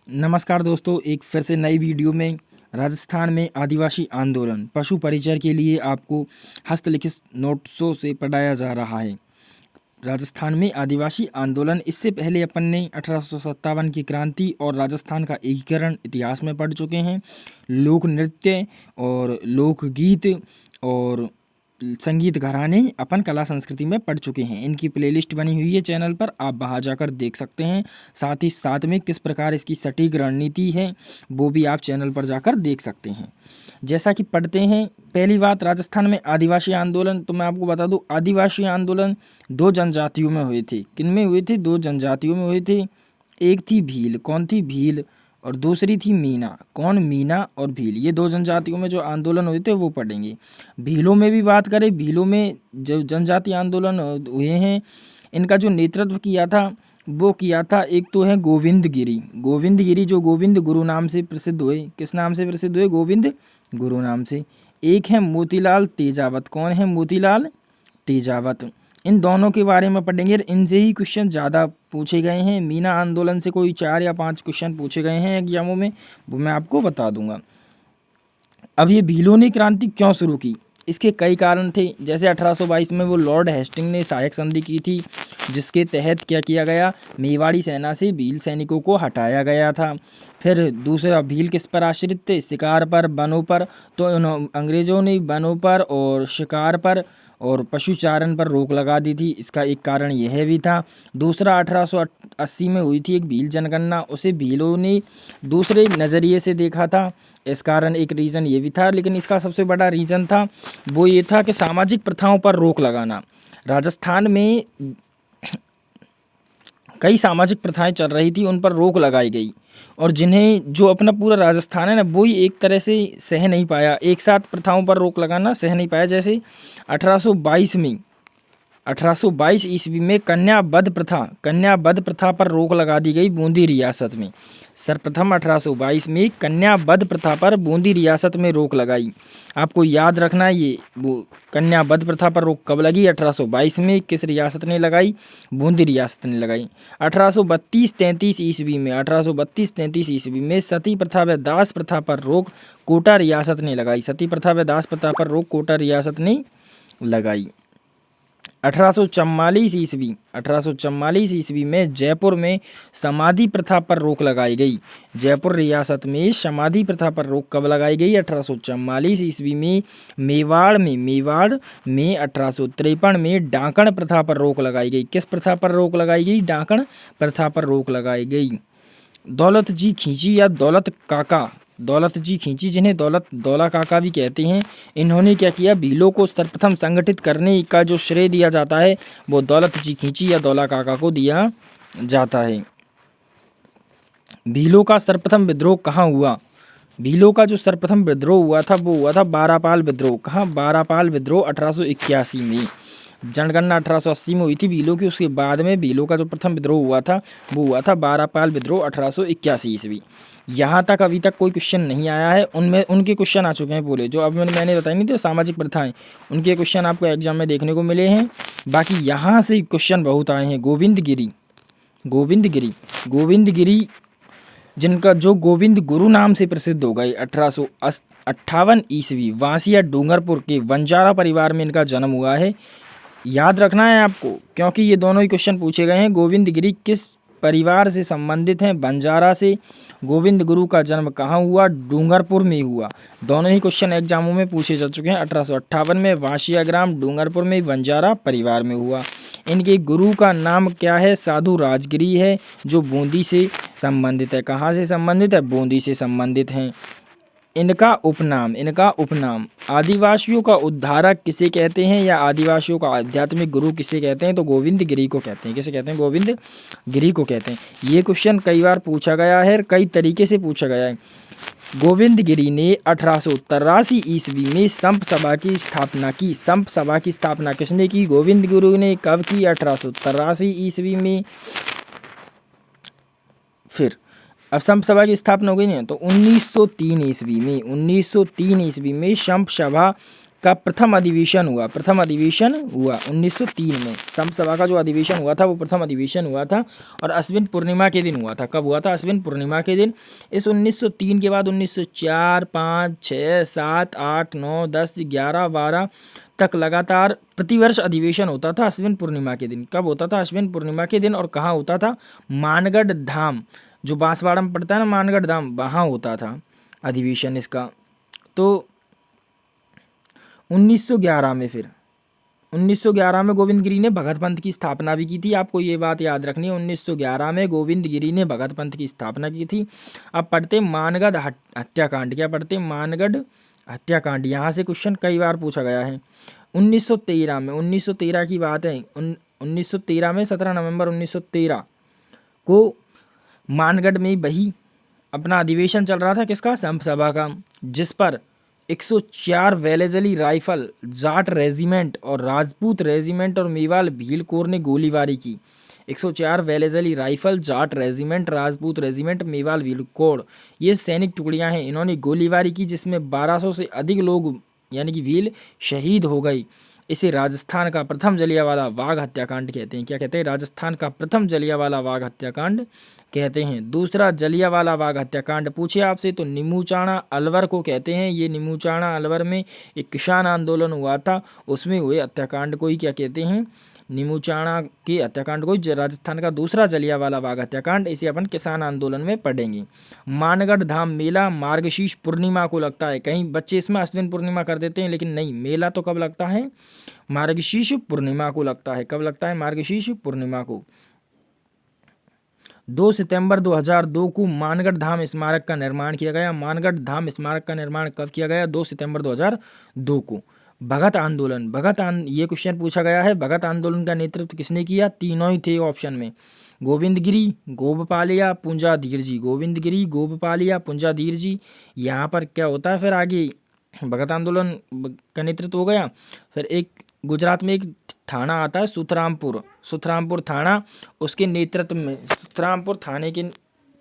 नमस्कार दोस्तों, एक फिर से नई वीडियो में राजस्थान में आदिवासी आंदोलन पशु परिचय के लिए आपको हस्तलिखित नोट्सों से पढ़ाया जा रहा है। राजस्थान में आदिवासी आंदोलन, इससे पहले अपन ने 1857 की क्रांति और राजस्थान का एकीकरण इतिहास में पढ़ चुके हैं। लोक नृत्य और लोकगीत और संगीत घराने अपन कला संस्कृति में पढ़ चुके हैं। इनकी प्लेलिस्ट बनी हुई है चैनल पर, आप वहाँ जाकर देख सकते हैं। साथ ही साथ में किस प्रकार इसकी सटीक रणनीति है वो भी आप चैनल पर जाकर देख सकते हैं। जैसा कि पढ़ते हैं, पहली बात, राजस्थान में आदिवासी आंदोलन, तो मैं आपको बता दूं, आदिवासी आंदोलन दो जनजातियों में हुए थे। किन में हुए थे? दो जनजातियों में हुए थे। एक थी भील। कौन थी? भील। और दूसरी थी मीना। कौन? मीना और भील। ये दो जनजातियों में जो आंदोलन हुए थे वो पढ़ेंगे। भीलों में भी बात करें, भीलों में जो जनजातीय आंदोलन हुए हैं, इनका जो नेतृत्व किया था वो किया था, एक तो है गोविंद गिरी। गोविंद गिरी जो गोविंद गुरु नाम से प्रसिद्ध हुए। किस नाम से प्रसिद्ध हुए? गोविंद गुरु नाम से। एक है मोतीलाल तेजावत। कौन है? मोतीलाल तेजावत। इन दोनों के बारे में पढ़ेंगे। इनसे ही क्वेश्चन ज़्यादा पूछे गए हैं। मीना आंदोलन से कोई 4 या 5 क्वेश्चन पूछे गए हैं एग्जामों में, वो मैं आपको बता दूंगा। अब ये भीलों ने क्रांति क्यों शुरू की? इसके कई कारण थे। जैसे 1822 में वो लॉर्ड हेस्टिंग ने सहायक संधि की थी, जिसके तहत क्या किया गया? मेवाड़ी सेना से भील सैनिकों को हटाया गया था। फिर दूसरा, भील किस पर आश्रित थे? शिकार पर, वनों पर। तो अंग्रेज़ों ने वनों पर और शिकार पर और पशुचारण पर रोक लगा दी थी। इसका एक कारण यह भी था। दूसरा, 1880 में हुई थी एक भील जनगणना, उसे भीलों ने दूसरे नज़रिए से देखा था। इस कारण एक रीज़न ये भी था, लेकिन इसका सबसे बड़ा रीज़न था वो ये था कि सामाजिक प्रथाओं पर रोक लगाना। राजस्थान में कई सामाजिक प्रथाएं चल रही थी, उन पर रोक लगाई गई। और जिन्हें, जो अपना पूरा राजस्थान है ना, वो ही एक तरह से सह नहीं पाया। एक साथ प्रथाओं पर रोक लगाना सह नहीं पाया। जैसे 1822 में, 1822 ईस्वी में कन्यावध प्रथा पर रोक लगा दी गई बूंदी रियासत में। सर्वप्रथम 1822 में कन्यावध प्रथा पर बूंदी रियासत में रोक लगाई। आपको याद रखना है, ये वो कन्यावध प्रथा पर रोक कब लगी? 1822 में। किस रियासत ने लगाई? बूंदी रियासत ने लगाई। 1832-33 ईस्वी में, 1832-33 ईस्वी में सती प्रथा व दास प्रथा पर रोक कोटा रियासत ने लगाई। सती प्रथा व दास प्रथा पर रोक कोटा रियासत ने लगाई। 1844 ईस्वी में जयपुर में समाधि प्रथा पर रोक लगाई गई। जयपुर रियासत में समाधि प्रथा पर रोक कब लगाई गई? 1844 ईस्वी में। मेवाड़ में 1853 में डाकण प्रथा पर रोक लगाई गई। किस प्रथा पर रोक लगाई गई? डाकण प्रथा पर रोक लगाई गई। दौलत जी खींची या दौलत जी खींची, जिन्हें दौला काका भी कहते हैं, इन्होंने क्या किया? भीलों को सर्वप्रथम संगठित करने का जो श्रेय दिया जाता है वो दौलत जी खींची या दौला काका को दिया जाता है। भीलों का सर्वप्रथम विद्रोह कहाँ हुआ? भीलों का जो सर्वप्रथम विद्रोह हुआ था वो हुआ था बारापाल विद्रोह। कहाँ? बारापाल विद्रोह 1881 में। जनगणना 1880 में हुई थी भीलों की। उसके बाद में भीलों का जो प्रथम विद्रोह हुआ था वो हुआ था बारापाल विद्रोह 1881 ईस्वी। यहाँ तक अभी तक कोई क्वेश्चन नहीं आया है। उनमें उनके क्वेश्चन आ चुके हैं पूरे, जो अब मैंने बताई नहीं थे सामाजिक प्रथाएं, उनके क्वेश्चन आपको एग्जाम में देखने को मिले हैं। बाकी यहाँ से क्वेश्चन बहुत आए हैं। गोविंद गिरी जिनका जो गोविंद गुरु नाम से प्रसिद्ध हो गए, 1858 ईस्वी वासिया डूंगरपुर के बंजारा परिवार में इनका जन्म हुआ है। याद रखना है आपको, क्योंकि ये दोनों ही क्वेश्चन पूछे गए हैं। गोविंद गिरी किस परिवार से संबंधित हैं? बंजारा से। गोविंद गुरु का जन्म कहाँ हुआ? डूंगरपुर में हुआ। दोनों ही क्वेश्चन एग्जामों में पूछे जा चुके हैं। 1858 में वासिया ग्राम डूंगरपुर में बंजारा परिवार में हुआ। इनके गुरु का नाम क्या है? साधु राजगिरी है, जो बूंदी से संबंधित है। कहाँ से संबंधित है? बूंदी से संबंधित हैं। इनका उपनाम आदिवासियों का उद्धारक किसे कहते हैं, या आदिवासियों का आध्यात्मिक गुरु किसे कहते हैं? तो गोविंद गिरी को कहते हैं। किसे कहते हैं? गोविंद गिरी को कहते हैं। ये क्वेश्चन कई बार पूछा गया है, कई तरीके से पूछा गया है। गोविंद गिरी ने 1883 ईस्वी में संप सभा की स्थापना की। संप सभा की स्थापना किसने की? गोविंद गुरु ने। कब की? 1883 ईस्वी में। फिर अब संप सभा की स्थापना हो गई नहीं, तो 1903 ईस्वी में। 1903 ईस्वी में संप सभा का प्रथम अधिवेशन हुआ 1903 में। संघ सभा का जो अधिवेशन हुआ था वो प्रथम अधिवेशन हुआ था और अश्विन पूर्णिमा के दिन हुआ था। कब हुआ था? अश्विन पूर्णिमा के दिन। इस 1903 के बाद 1904, 5, 6, 7, 8, 9, 10, 11, 12 तक लगातार प्रतिवर्ष अधिवेशन होता था अश्विन पूर्णिमा के दिन। कब होता था? अश्विन पूर्णिमा के दिन। और कहाँ होता था? मानगढ़ धाम, जो बांसवाड़ा में पड़ता है ना, मानगढ़ धाम, वहाँ होता था अधिवेशन इसका। तो 1911 में, फिर 1911 में गोविंद गिरी ने भगत पंथ की स्थापना भी की थी। आपको ये बात याद रखनी है, 1911 में गोविंद गिरी ने भगत पंथ की स्थापना की थी। अब पढ़ते मानगढ़ हत्याकांड। क्या पढ़ते? मानगढ़ हत्याकांड। यहाँ से क्वेश्चन कई बार पूछा गया है। 1913 में, 1913 की बात है, 1913 में 17 नवंबर 1913 को मानगढ़ में वही अपना अधिवेशन चल रहा था। किसका? संघ सभा का, जिस पर 104 वेलेजली राइफल, जाट रेजिमेंट और राजपूत रेजिमेंट और मेवाल भील कोर ने गोलीबारी की। 104 Wellesley rifle, Jat regiment, Rajput regiment, Mewar Bhil corps, ये सैनिक टुकड़ियां हैं। इन्होंने गोलीबारी की जिसमें 1200 से अधिक लोग यानी कि भील शहीद हो गई। इसे राजस्थान का प्रथम जलियांवाला बाग हत्याकांड कहते हैं। क्या कहते हैं? राजस्थान का प्रथम जलियांवाला बाग हत्याकांड कहते हैं। दूसरा जलियांवाला बाग हत्याकांड पूछे आपसे तो नीमूचाणा अलवर को कहते हैं। ये नीमूचाणा अलवर में एक किसान आंदोलन हुआ था, उसमें हुए हत्याकांड को ही क्या कहते हैं? नीमूचाणा के हत्याकांड को। राजस्थान का दूसरा जलियांवाला बाग हत्याकांड, इसे अपन किसान आंदोलन में पढ़ेंगे। मानगढ़ धाम मेला मार्गशीर्ष पूर्णिमा को लगता है। कहीं बच्चे इसमें अश्विन पूर्णिमा कर देते हैं, लेकिन नहीं, मेला तो कब लगता है? मार्गशीर्ष पूर्णिमा को लगता है। कब लगता है? मार्गशीर्ष पूर्णिमा को। 2 सितंबर 2002 को मानगढ़ धाम स्मारक का निर्माण किया गया। मानगढ़ धाम स्मारक का निर्माण कब किया गया? 2 सितंबर 2002 को। भगत आंदोलन, ये क्वेश्चन पूछा गया है। भगत आंदोलन का नेतृत्व किसने किया? तीनों ही थे ऑप्शन में, गोविंद गिरी, गोपपालिया, पुंजाधीर जी। गोविंद गिरी, गोपपालिया, पुंजाधीर जी। यहाँ पर क्या होता है फिर आगे? भगत आंदोलन का नेतृत्व हो गया। फिर एक गुजरात में एक थाना आता है सुथरामपुर थाना, उसके नेतृत्व में सुथरामपुर थाने के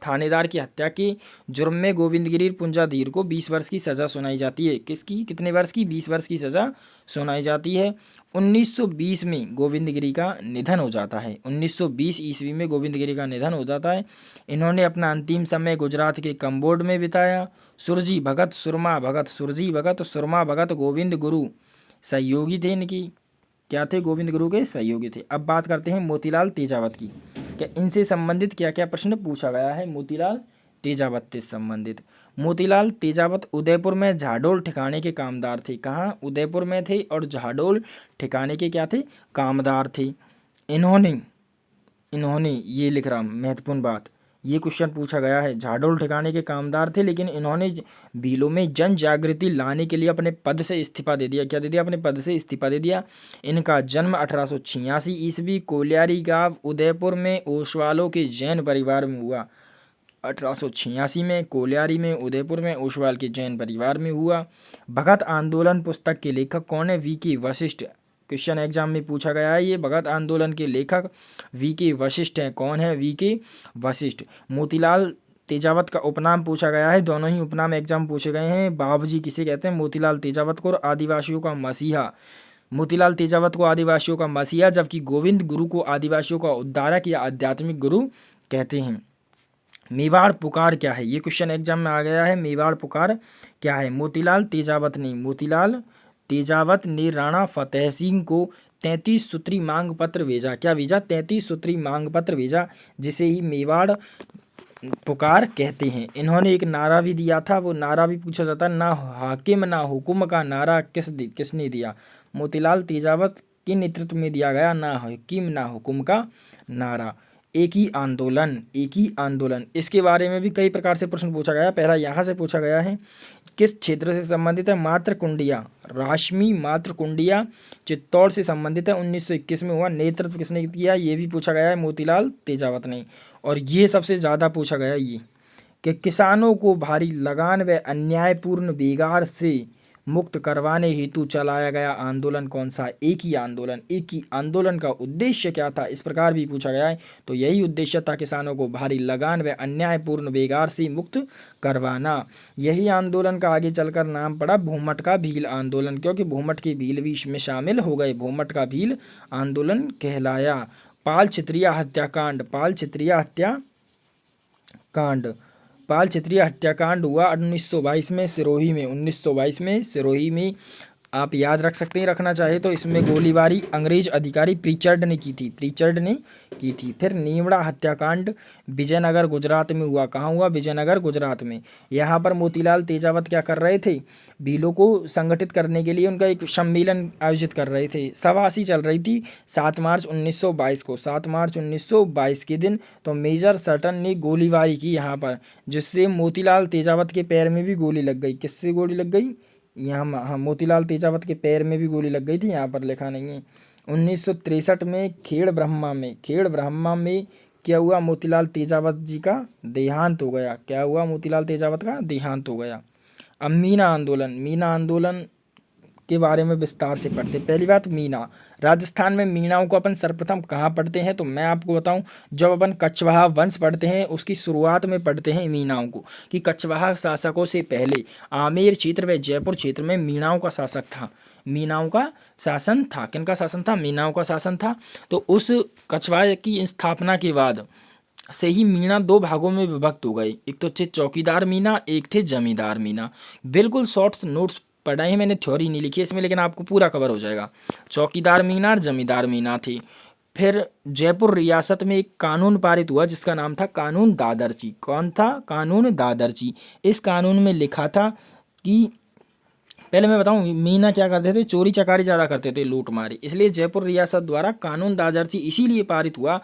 थानेदार की हत्या के जुर्म में गोविंद गिरी पुंजाधीर को 20 वर्ष की सज़ा सुनाई जाती है। किसकी? कितने वर्ष की? 20 वर्ष की सज़ा सुनाई जाती है। 1920 में गोविंद गिरी का निधन हो जाता है। 1920 ईस्वी में गोविंद गिरी का निधन हो जाता है। इन्होंने अपना अंतिम समय गुजरात के कम्बोड में बिताया। सुरजी भगत, सुरमा भगत, सुरजी भगत, सुरमा भगत गोविंद गुरु सहयोगी थे इनकी। क्या थे? गोविंद गुरु के सहयोगी थे। अब बात करते हैं मोतीलाल तेजावत की। क्या इनसे संबंधित क्या क्या प्रश्न पूछा गया है? मोतीलाल तेजावत से संबंधित। मोतीलाल तेजावत उदयपुर में झाडोल ठिकाने के कामदार थे। कहाँ? उदयपुर में थे और झाडोल ठिकाने के क्या थे? कामदार थे। इन्होंने ये लिख रहा हूँ महत्वपूर्ण बात, ये क्वेश्चन पूछा गया है। झाडोल ठिकाने के कामदार थे, लेकिन इन्होंने भीलों में जन जागृति लाने के लिए अपने पद से इस्तीफा दे दिया। क्या दे दिया? अपने पद से इस्तीफा दे दिया। इनका जन्म 1886 ईस्वी कोलियारी गांव उदयपुर में ओसवालों के जैन परिवार में हुआ। 1886 में कोलियारी में उदयपुर में ओसवाल के जैन परिवार में हुआ। भगत आंदोलन पुस्तक के लेखक कौन है? वी.के. वशिष्ठ। क्वेश्चन एग्जाम में पूछा गया है ये। भगत आंदोलन के लेखक वी.के. वशिष्ठ हैं। कौन है? वी.के. वशिष्ठ। मोतीलाल तेजावत का उपनाम पूछा गया है। दोनों ही उपनाम एग्जाम पूछे गए हैं। बाबूजी किसे कहते हैं? मोतीलाल तेजावत को। और आदिवासियों का मसीहा, मोतीलाल तेजावत को आदिवासियों का मसीहा, जबकि गोविंद गुरु को आदिवासियों का उद्धारक या आध्यात्मिक गुरु कहते हैं। मेवाड़ पुकार क्या है? ये क्वेश्चन एग्जाम में आ गया है। मेवाड़ पुकार क्या है? मोतीलाल तेजावत ने राणा फतेह सिंह को 33 सूत्री मांग पत्र भेजा। क्या भेजा? 33 सूत्री मांग पत्र भेजा, जिसे ही मेवाड़ पुकार कहते हैं। इन्होंने एक नारा भी दिया था, वो नारा भी पूछा जाता है, ना हाकिम ना हुकुम का नारा किसने दिया? मोतीलाल तेजावत के नेतृत्व में दिया गया, ना हाकिम ना हुकुम का नारा। एक ही आंदोलन, इसके बारे में भी कई प्रकार से प्रश्न पूछा गया। पहला यहाँ से पूछा गया है, किस क्षेत्र से संबंधित है? मातृकुंडिया, राशमी मातृकुंडिया चित्तौड़ से संबंधित है। 1921 में हुआ। नेतृत्व किसने किया? ये भी पूछा गया है, मोतीलाल तेजावत ने। और ये सबसे ज़्यादा पूछा गया ये कि किसानों को भारी लगान व अन्यायपूर्ण बेगार से मुक्त करवाने हेतु चलाया गया आंदोलन कौन सा? एक ही आंदोलन। एक ही आंदोलन का उद्देश्य क्या था, इस प्रकार भी पूछा गया है। तो यही उद्देश्य था किसानों को भारी लगान व अन्यायपूर्ण बेगार से मुक्त करवाना। यही आंदोलन का आगे चलकर नाम पड़ा भूमट का भील आंदोलन, क्योंकि भूमट के भील भी इसमें शामिल हो गए। भूमट का भील आंदोलन कहलाया। पाल क्षत्रिय हत्याकांड। पाल क्षत्रिय हत्याकांड। पाल क्षत्रिय हत्याकांड हुआ 1922 में सिरोही में। 1922 में सिरोही में। आप याद रख सकते हैं, रखना चाहे तो। इसमें गोलीबारी अंग्रेज अधिकारी प्रीचर्ड ने की थी। प्रीचर्ड ने की थी। फिर नीमड़ा हत्याकांड विजयनगर गुजरात में हुआ। कहाँ हुआ? विजयनगर गुजरात में। यहाँ पर मोतीलाल तेजावत क्या कर रहे थे? भीलों को संगठित करने के लिए उनका एक सम्मेलन आयोजित कर रहे थे। सभासी चल रही थी 7 मार्च 1922 को। 7 मार्च 1922 के दिन तो मेजर सटन ने गोलीबारी की यहाँ पर, जिससे मोतीलाल तेजावत के पैर में भी गोली लग गई। किससे गोली लग गई? यहाँ हाँ, मोतीलाल तेजावत के पैर में भी गोली लग गई थी, यहाँ पर लिखा नहीं है। 1963 में खेड़ ब्रह्मा में क्या हुआ? मोतीलाल तेजावत जी का देहांत हो गया। क्या हुआ? मोतीलाल तेजावत का देहांत हो गया। अब मीना आंदोलन के बारे में विस्तार से पढ़ते। पहली बात, मीना। राजस्थान में मीणाओं को अपन सर्वप्रथम कहाँ पढ़ते हैं? तो मैं आपको बताऊं, जब अपन कछवाहा वंश पढ़ते हैं उसकी शुरुआत में पढ़ते हैं मीणाओं को, कि कछवाहा शासकों से पहले आमेर क्षेत्र व जयपुर क्षेत्र में मीणाओं का शासक था। मीणाओं का शासन था। किनका शासन था? मीणाओं का शासन था। तो उस कछवाहा की स्थापना के बाद से ही मीणा दो भागों में विभक्त हो गए। एक तो थे चौकीदार मीणा, एक थे जमींदार मीणा। बिल्कुल शॉर्ट्स नोट्स पढ़े हैं मैंने, थ्योरी नहीं लिखी इसमें, लेकिन आपको पूरा कवर हो जाएगा। चौकीदार मीणा और जमींदार मीणा थे। फिर जयपुर रियासत में एक कानून पारित हुआ जिसका नाम था कानून दादरची। कौन था? कानून दादरची। इस कानून में लिखा था कि, पहले मैं बताऊं, मीना क्या करते थे? चोरी चकारी ज़्यादा करते थे, लूट मारी। इसलिए जयपुर रियासत द्वारा कानून दादरची इसीलिए पारित हुआ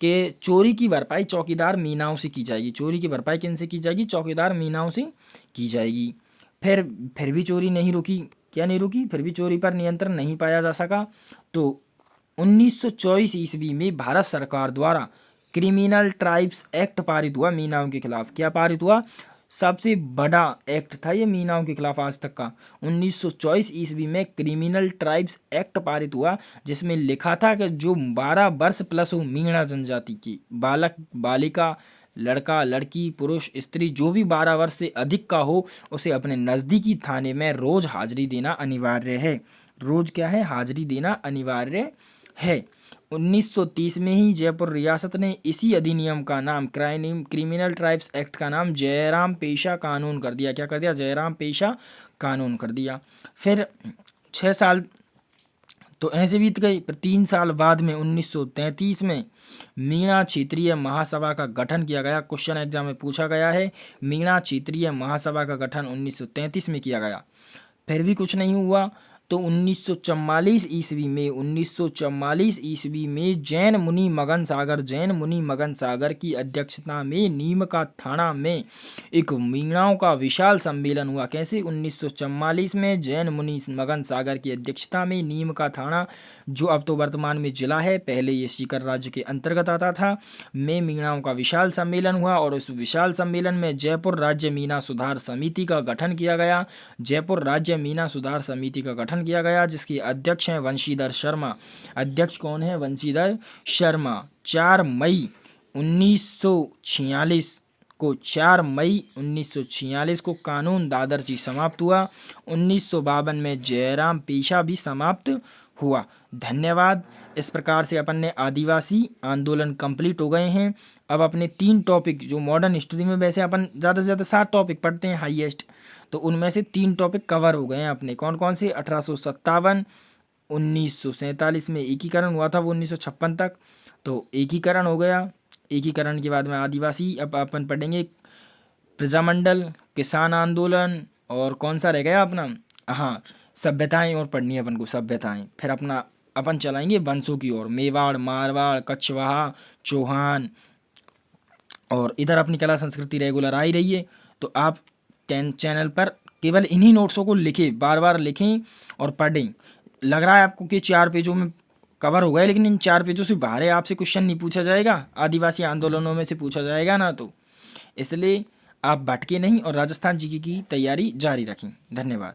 कि चोरी की भरपाई चौकीदार मीनाओं से की जाएगी। चोरी की भरपाई किन से की जाएगी? चौकीदार मीनाओं से की जाएगी। फिर भी चोरी नहीं रुकी। क्या नहीं रुकी? फिर भी चोरी पर नियंत्रण नहीं पाया जा सका। तो 1924 ईस्वी में भारत सरकार द्वारा क्रिमिनल ट्राइब्स एक्ट पारित हुआ मीनाओं के खिलाफ। क्या पारित हुआ? सबसे बड़ा एक्ट था ये मीनाओं के खिलाफ आज तक का। 1924 ईस्वी में क्रिमिनल ट्राइब्स एक्ट पारित हुआ, जिसमें लिखा था कि जो 12 वर्ष प्लस हो मीणा जनजाति की बालक बालिका, लड़का लड़की, पुरुष स्त्री, जो भी 12 वर्ष से अधिक का हो, उसे अपने नज़दीकी थाने में रोज हाजिरी देना अनिवार्य है। रोज क्या है? हाजिरी देना अनिवार्य है। 1930 में ही जयपुर रियासत ने इसी अधिनियम का नाम, क्रिमिनल ट्राइब्स एक्ट का नाम जयराम पेशा कानून कर दिया। क्या कर दिया? जयराम पेशा कानून कर दिया। फिर 6 साल तो ऐसे बीत गई। पर 3 साल बाद में 1933 में मीणा क्षेत्रीय महासभा का गठन किया गया। क्वेश्चन एग्जाम में पूछा गया है, मीणा क्षेत्रीय महासभा का गठन 1933 में किया गया। फिर भी कुछ नहीं हुआ। तो 1944 ईस्वी में जैन मुनि मगन सागर की अध्यक्षता में नीम का थाना में एक मीणाओं का विशाल सम्मेलन हुआ। कैसे? 1944 में जैन मुनि मगन सागर की अध्यक्षता में नीम का थाना, जो अब तो वर्तमान में जिला है, पहले ये सीकर राज्य के अंतर्गत आता था, में मीणाओं का विशाल सम्मेलन हुआ। और उस विशाल सम्मेलन में जयपुर राज्य मीना सुधार समिति का गठन किया गया। जयपुर राज्य मीना सुधार समिति का गठन किया गया, जिसके अध्यक्ष हैं वंशीधर शर्मा। अध्यक्ष कौन है? वंशीधर शर्मा। 4 मई 1946 को कानून दादरची समाप्त हुआ। 1952 में जयराम पेशा भी समाप्त हुआ। धन्यवाद। इस प्रकार से अपन ने आदिवासी आंदोलन कंप्लीट हो गए हैं। अब अपने 3 टॉपिक, जो मॉडर्न हिस्ट्री में वैसे अपन ज़्यादा से ज़्यादा 7 टॉपिक पढ़ते हैं हाईएस्ट, तो उनमें से 3 टॉपिक कवर हो गए हैं अपने। कौन कौन से? 1857, 1947 में एकीकरण हुआ था, वो 1956 तक, तो एकीकरण हो गया। एकीकरण के बाद में आदिवासी। अब अपन पढ़ेंगे प्रजामंडल, किसान आंदोलन, और कौन सा रह गया अपना? हाँ, सभ्यताएं और पढ़नी है अपन को, सभ्यताएं। फिर अपन चलाएंगे वंशों की ओर, मेवाड़, मारवाड़, कछवाहा, चौहान, और इधर अपनी कला संस्कृति रेगुलर आ ही रही है। तो आप चैनल पर केवल इन्हीं नोट्सों को लिखें, बार बार लिखें और पढ़ें। लग रहा है आपको कि 4 पेजों में कवर हो गया, लेकिन इन 4 पेजों से बाहर आपसे क्वेश्चन नहीं पूछा जाएगा। आदिवासी आंदोलनों में से पूछा जाएगा ना, तो इसलिए आप भटके नहीं और राजस्थान जीके की तैयारी जारी रखें। धन्यवाद।